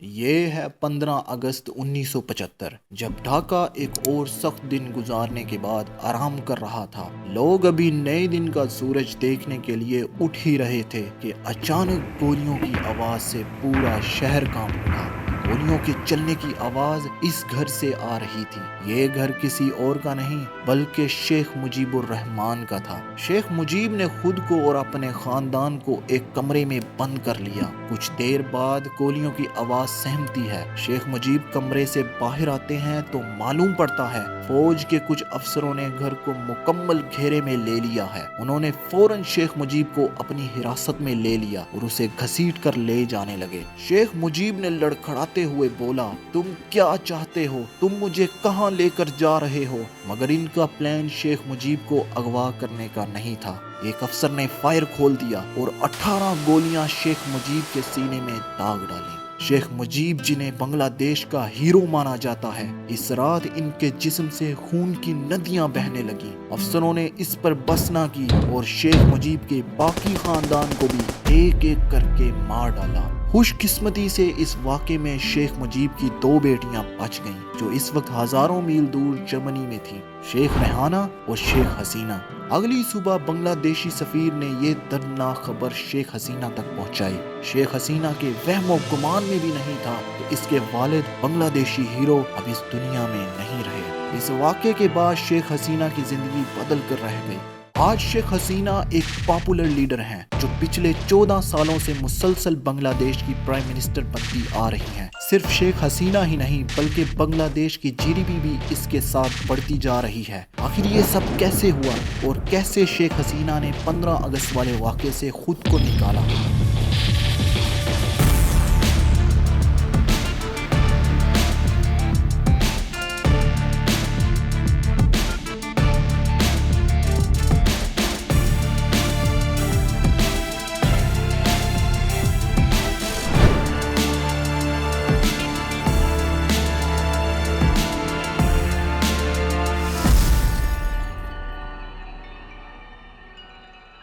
یہ ہے 15 اگست 1975، جب ڈھاکہ ایک اور سخت دن گزارنے کے بعد آرام کر رہا تھا۔ لوگ ابھی نئے دن کا سورج دیکھنے کے لیے اٹھ ہی رہے تھے کہ اچانک گولیوں کی آواز سے پورا شہر کانپ اٹھا۔ گولیوں کے چلنے کی آواز اس گھر سے آ رہی تھی۔ یہ گھر کسی اور کا نہیں بلکہ شیخ مجیب الرحمان کا تھا۔ شیخ مجیب نے خود کو اور اپنے خاندان کو ایک کمرے میں بند کر لیا۔ کچھ دیر بعد گولیوں کی آواز سہمتی ہے۔ شیخ مجیب کمرے سے باہر آتے ہیں تو معلوم پڑتا ہے فوج کے کچھ افسروں نے گھر کو مکمل گھیرے میں لے لیا ہے۔ انہوں نے فوراً شیخ مجیب کو اپنی حراست میں لے لیا اور اسے گھسیٹ کر لے جانے لگے۔ شیخ مجیب نے لڑکھڑاتے ہوئے بولا، تم کیا چاہتے ہو؟ تم مجھے کہاں لے کر جا رہے ہو؟ مگر ان کا پلان شیخ مجیب کو اغوا کرنے کا نہیں تھا۔ ایک افسر نے فائر کھول دیا اور 18 گولیاں شیخ مجیب کے سینے میں داغ ڈالیں۔ شیخ مجیب جنہیں بنگلہ دیش کا ہیرو مانا جاتا ہے، اس رات ان کے جسم سے خون کی ندیاں بہنے لگیں۔ افسروں نے اس پر بس نہ کی اور شیخ مجیب کے باقی خاندان کو بھی ایک ایک کر کے مار ڈالا۔ خوش قسمتی سے اس واقعے میں شیخ مجیب کی 2 بیٹیاں بچ گئیں جو اس وقت ہزاروں میل دور جرمنی میں تھیں، شیخ ریحانہ اور شیخ حسینہ۔ اگلی صبح بنگلہ دیشی سفیر نے یہ دردناک خبر شیخ حسینہ تک پہنچائی۔ شیخ حسینہ کے وہم و گمان میں بھی نہیں تھا کہ اس کے والد بنگلہ دیشی ہیرو اب اس دنیا میں نہیں رہے۔ اس واقعے کے بعد شیخ حسینہ کی زندگی بدل کر رہ گئی۔ آج شیخ حسینہ ایک پاپولر لیڈر ہیں جو پچھلے 14 سالوں سے مسلسل بنگلہ دیش کی پرائم منسٹر بنتی آ رہی ہیں۔ صرف شیخ حسینہ ہی نہیں بلکہ بنگلہ دیش کی جی ڈی پی بھی اس کے ساتھ بڑھتی جا رہی ہے۔ آخر یہ سب کیسے ہوا اور کیسے شیخ حسینہ نے 15 اگست والے واقعے سے خود کو نکالا؟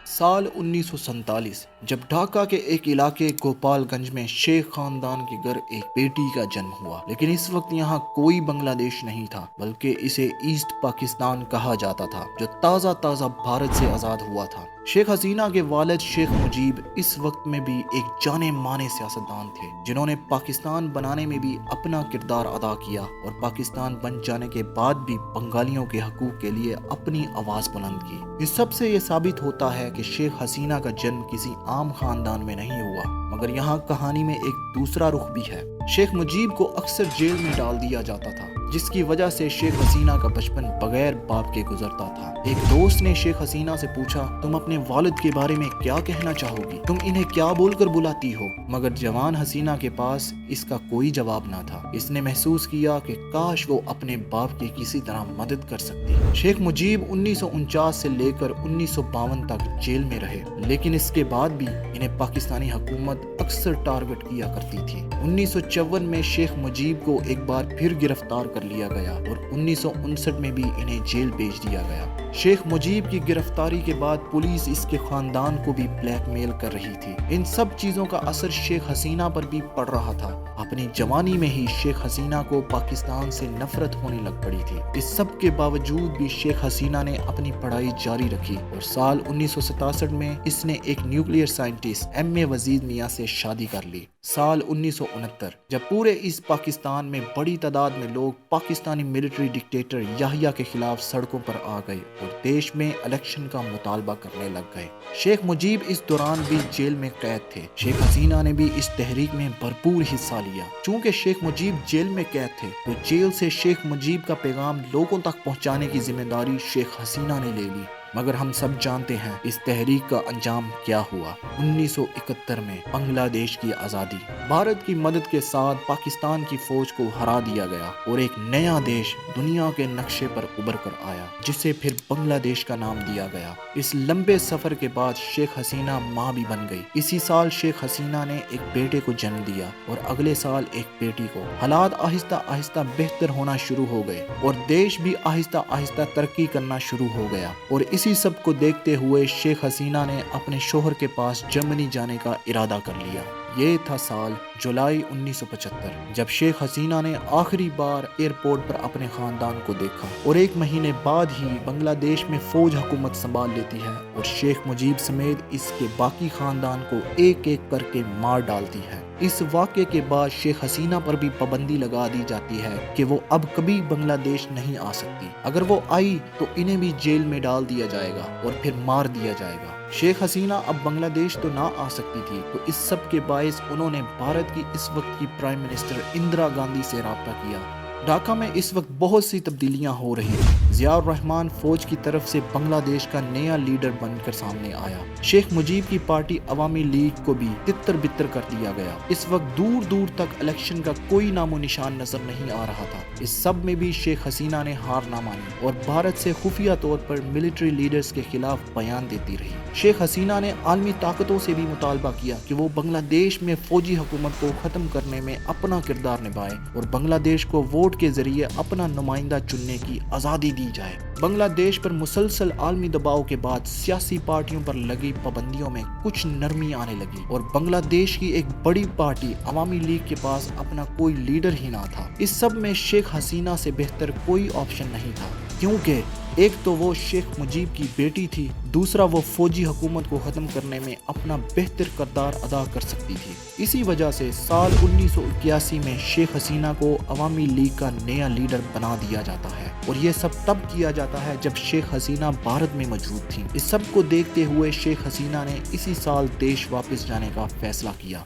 سال 1947 جب ڈھاکہ کے ایک علاقے گوپال گنج میں شیخ خاندان کے گھر ایک بیٹی کا جنم ہوا، لیکن اس وقت یہاں کوئی بنگلہ دیش نہیں تھا بلکہ اسے ایسٹ پاکستان کہا جاتا تھا جو تازہ بھارت سے آزاد ہوا تھا۔ شیخ حسینہ کے والد شیخ مجیب اس وقت میں بھی ایک جانے مانے سیاستدان تھے جنہوں نے پاکستان بنانے میں بھی اپنا کردار ادا کیا اور پاکستان بن جانے کے بعد بھی بنگالیوں کے حقوق کے لیے اپنی آواز بلند کی۔ اس سب سے یہ ثابت ہوتا ہے کہ شیخ حسینہ کا جنم کسی عام خاندان میں نہیں ہوا، مگر یہاں کہانی میں ایک دوسرا رخ بھی ہے۔ شیخ مجیب کو اکثر جیل میں ڈال دیا جاتا تھا جس کی وجہ سے شیخ حسینہ کا بچپن بغیر باپ کے گزرتا تھا۔ ایک دوست نے شیخ حسینہ سے پوچھا، تم اپنے والد کے بارے میں کیا کہنا چاہو گی؟ تم انہیں کیا بول کر بلاتی ہو؟ مگر جوان حسینہ کے پاس اس کا کوئی جواب نہ تھا۔ اس نے محسوس کیا کہ کاش وہ اپنے باپ کی کسی طرح مدد کر سکتی۔ شیخ مجیب 1949 سے لے کر 1952 تک جیل میں رہے، لیکن اس کے بعد بھی انہیں پاکستانی حکومت اکثر ٹارگٹ کیا کرتی تھی۔ 1954 میں شیخ مجیب کو ایک بار پھر گرفتار کر لیا گیا اور 1959 میں بھی انہیں جیل بھیج دیا گیا۔ شیخ مجیب کی گرفتاری کے بعد پولیس اس کے خاندان کو بھی بلیک میل کر رہی تھی۔ ان سب چیزوں کا اثر شیخ حسینہ پر بھی پڑ رہا تھا۔ اپنی جوانی میں ہی شیخ حسینہ کو پاکستان سے نفرت ہونے لگ پڑی تھی۔ اس سب کے باوجود بھی شیخ حسینہ نے اپنی پڑھائی جاری رکھی اور سال 1967 میں اس نے ایک نیوکلیئر سائنٹسٹ ایم اے وزیر میاں سے شادی کر لی۔ سال 1969 جب پورے ایسٹ پاکستان میں بڑی تعداد میں لوگ پاکستانی ملٹری ڈکٹیٹر یحییٰ کے خلاف سڑکوں پر آ گئے اور دیش میں الیکشن کا مطالبہ کرنے لگ گئے۔ شیخ مجیب اس دوران بھی جیل میں قید تھے۔ شیخ حسینہ نے بھی اس تحریک میں بھرپور حصہ لیا۔ چونکہ شیخ مجیب جیل میں قید تھے تو جیل سے شیخ مجیب کا پیغام لوگوں تک پہنچانے کی ذمہ داری شیخ حسینہ نے لے لی۔ مگر ہم سب جانتے ہیں اس تحریک کا انجام کیا ہوا۔ 1971 میں بنگلہ دیش کی آزادی، بھارت کی مدد کے ساتھ پاکستان کی فوج کو ہرا دیا گیا اور ایک نیا دیش دنیا کے نقشے پر ابھر کر آیا جسے پھر بنگلہ دیش کا نام دیا گیا۔ اس لمبے سفر کے بعد شیخ حسینہ ماں بھی بن گئی۔ اسی سال شیخ حسینہ نے ایک بیٹے کو جنم دیا اور اگلے سال ایک بیٹی کو۔ حالات آہستہ آہستہ بہتر ہونا شروع ہو گئے اور دیش بھی آہستہ آہستہ ترقی کرنا شروع ہو گیا، اور اسی سب کو دیکھتے ہوئے شیخ حسینہ نے اپنے شوہر کے پاس جرمنی جانے کا ارادہ کر لیا۔ یہ تھا سال جولائی 1975 جب شیخ حسینہ نے آخری بار ایئرپورٹ پر اپنے خاندان کو دیکھا، اور ایک مہینے بعد ہی بنگلہ دیش میں فوج حکومت سنبھال لیتی ہے اور شیخ مجیب سمیت اس کے باقی خاندان کو ایک ایک کر کے مار ڈالتی ہے۔ اس واقعے کے بعد شیخ حسینہ پر بھی پابندی لگا دی جاتی ہے کہ وہ اب کبھی بنگلہ دیش نہیں آ سکتی۔ اگر وہ آئی تو انہیں بھی جیل میں ڈال دیا جائے گا اور پھر مار دیا جائے گا۔ شیخ حسینہ اب بنگلہ دیش تو نہ آ سکتی تھی، تو اس سب کے باعث انہوں نے بھارت کی اس وقت کی پرائم منسٹر اندرا گاندھی سے رابطہ کیا۔ ڈھاکہ میں اس وقت بہت سی تبدیلیاں ہو رہی ہیں۔ ضیاء الرحمن فوج کی طرف سے بنگلہ دیش کا نیا لیڈر بن کر سامنے آیا۔ شیخ مجیب کی پارٹی عوامی لیگ کو بھی تتر بتر کر دیا گیا۔ اس وقت دور دور تک الیکشن کا کوئی نام و نشان نظر نہیں آ رہا تھا۔ اس سب میں بھی شیخ حسینہ نے ہار نہ مانی اور بھارت سے خفیہ طور پر ملٹری لیڈرز کے خلاف بیان دیتی رہی۔ شیخ حسینہ نے عالمی طاقتوں سے بھی مطالبہ کیا کہ وہ بنگلہ دیش میں فوجی حکومت کو ختم کرنے میں اپنا کردار نبھائے اور بنگلہ دیش کو ووٹ کے ذریعے اپنا نمائندہ چننے کی آزادی دی جائے۔ بنگلہ دیش پر مسلسل عالمی دباؤ کے بعد سیاسی پارٹیوں پر لگی پابندیوں میں کچھ نرمی آنے لگی اور بنگلہ دیش کی ایک بڑی پارٹی عوامی لیگ کے پاس اپنا کوئی لیڈر ہی نہ تھا۔ اس سب میں شیخ حسینہ سے بہتر کوئی آپشن نہیں تھا، کیونکہ ایک تو وہ شیخ مجیب کی بیٹی تھی، دوسرا وہ فوجی حکومت کو ختم کرنے میں اپنا بہتر کردار ادا کر سکتی تھی۔ اسی وجہ سے سال 1981 میں شیخ حسینہ کو عوامی لیگ کا نیا لیڈر بنا دیا جاتا ہے، اور یہ سب تب کیا جاتا ہے جب شیخ حسینہ بھارت میں موجود تھی۔ اس سب کو دیکھتے ہوئے شیخ حسینہ نے اسی سال دیش واپس جانے کا فیصلہ کیا۔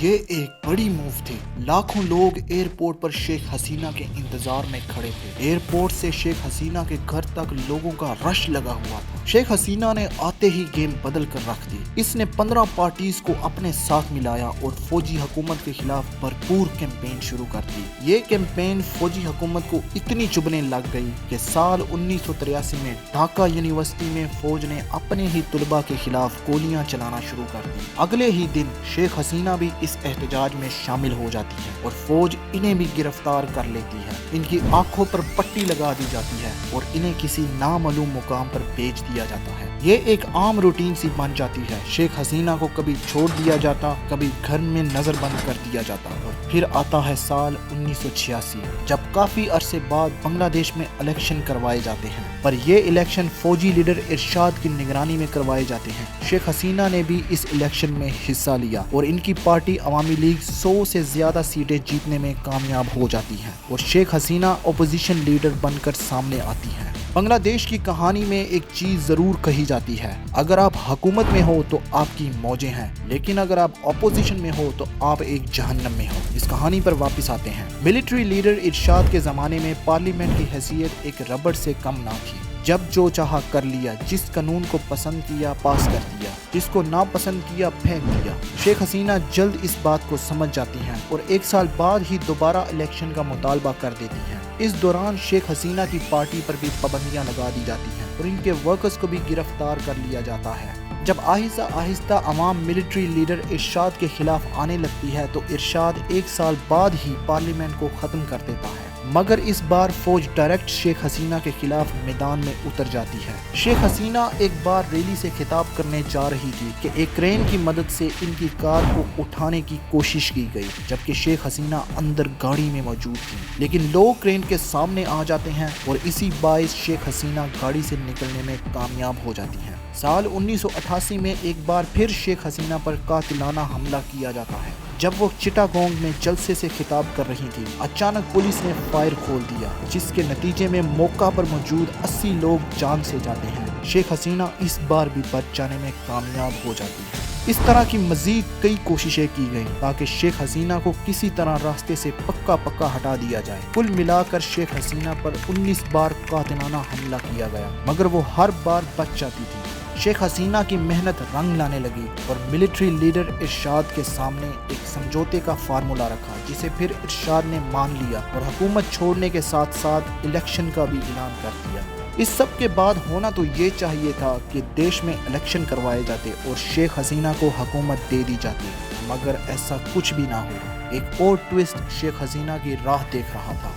یہ ایک بڑی موو تھی۔ لاکھوں لوگ ایئرپورٹ پر شیخ حسینہ کے انتظار میں کھڑے تھے۔ ایئرپورٹ سے شیخ حسینہ کے گھر تک لوگوں کا رش لگا ہوا تھا۔ شیخ حسینہ نے آتے ہی گیم بدل کر رکھ دی۔ اس نے 15 پارٹیز کو اپنے ساتھ ملایا اور فوجی حکومت کے خلاف بھرپور کیمپین شروع کر دی۔ یہ کیمپین فوجی حکومت کو اتنی چبھنے لگ گئی کہ سال 1983 میں ڈھاکہ یونیورسٹی میں فوج نے اپنے ہی طلباء کے خلاف گولیاں چلانا شروع کر دی۔ اگلے ہی دن شیخ حسینہ بھی اس احتجاج میں شامل ہو جاتی ہے اور فوج انہیں بھی گرفتار کر لیتی ہے۔ ان کی آنکھوں پر پٹی لگا دی جاتی ہے اور انہیں کسی نامعلوم مقام پر بھیج دیا جاتا ہے۔ یہ ایک عام روٹین سی بن جاتی ہے۔ شیخ حسینہ کو کبھی چھوڑ دیا جاتا، کبھی گھر میں نظر بند کر دیا جاتا، اور پھر آتا ہے سال 1986 جب کافی عرصے بعد بنگلہ دیش میں الیکشن کروائے جاتے ہیں، پر یہ الیکشن فوجی لیڈر ارشاد کی نگرانی میں کروائے جاتے ہیں۔ شیخ حسینہ نے بھی اس الیکشن میں حصہ لیا اور ان کی پارٹی عوامی لیگ 100 سے زیادہ سیٹیں جیتنے میں کامیاب ہو جاتی ہے اور شیخ حسینہ اپوزیشن لیڈر بن کر سامنے آتی ہے۔ بنگلہ دیش کی کہانی میں ایک چیز ضرور کہی جاتی ہے، اگر آپ حکومت میں ہو تو آپ کی موجیں ہیں، لیکن اگر آپ اپوزیشن میں ہو تو آپ ایک جہنم میں ہو۔ اس کہانی پر واپس آتے ہیں۔ ملٹری لیڈر ارشاد کے زمانے میں پارلیمنٹ کی حیثیت ایک ربڑ سے کم نہ تھی۔ جب جو چاہا کر لیا، جس قانون کو پسند کیا پاس کر دیا، جس کو ناپسند کیا پھینک دیا۔ شیخ حسینہ جلد اس بات کو سمجھ جاتی ہیں اور 1 سال بعد ہی دوبارہ الیکشن کا مطالبہ کر دیتی ہیں۔ اس دوران شیخ حسینہ کی پارٹی پر بھی پابندیاں لگا دی جاتی ہیں اور ان کے ورکرز کو بھی گرفتار کر لیا جاتا ہے۔ جب آہستہ آہستہ عوام ملٹری لیڈر ارشاد کے خلاف آنے لگتی ہے تو ارشاد 1 سال بعد ہی پارلیمنٹ کو ختم کر دیتا ہے، مگر اس بار فوج ڈائریکٹ شیخ حسینہ کے خلاف میدان میں اتر جاتی ہے۔ شیخ حسینہ ایک بار ریلی سے خطاب کرنے جا رہی تھی کہ ایک کرین کی مدد سے ان کی کار کو اٹھانے کی کوشش کی گئی، جبکہ شیخ حسینہ اندر گاڑی میں موجود تھی، لیکن لوگ کرین کے سامنے آ جاتے ہیں اور اسی باعث شیخ حسینہ گاڑی سے نکلنے میں کامیاب ہو جاتی ہیں۔ سال 1988 میں ایک بار پھر شیخ حسینہ پر قاتلانہ حملہ کیا جاتا ہے۔ جب وہ چٹاگونگ میں جلسے سے خطاب کر رہی تھی، اچانک پولیس نے فائر کھول دیا، جس کے نتیجے میں موقع پر موجود 80 لوگ جان سے جاتے ہیں۔ شیخ حسینہ اس بار بھی بچ جانے میں کامیاب ہو جاتی ہے۔ اس طرح کی مزید کئی کوششیں کی گئیں تاکہ شیخ حسینہ کو کسی طرح راستے سے پکا ہٹا دیا جائے۔ کل ملا کر شیخ حسینہ پر 19 بار قاتلانہ حملہ کیا گیا، مگر وہ ہر بار بچ جاتی تھی۔ شیخ حسینہ کی محنت رنگ لانے لگی اور ملٹری لیڈر ارشاد کے سامنے ایک سمجھوتے کا فارمولا رکھا، جسے پھر ارشاد نے مان لیا اور حکومت چھوڑنے کے ساتھ ساتھ الیکشن کا بھی اعلان کر دیا۔ اس سب کے بعد ہونا تو یہ چاہیے تھا کہ دیش میں الیکشن کروائے جاتے اور شیخ حسینہ کو حکومت دے دی جاتی، مگر ایسا کچھ بھی نہ ہوا۔ ایک اور ٹویسٹ شیخ حسینہ کی راہ دیکھ رہا تھا۔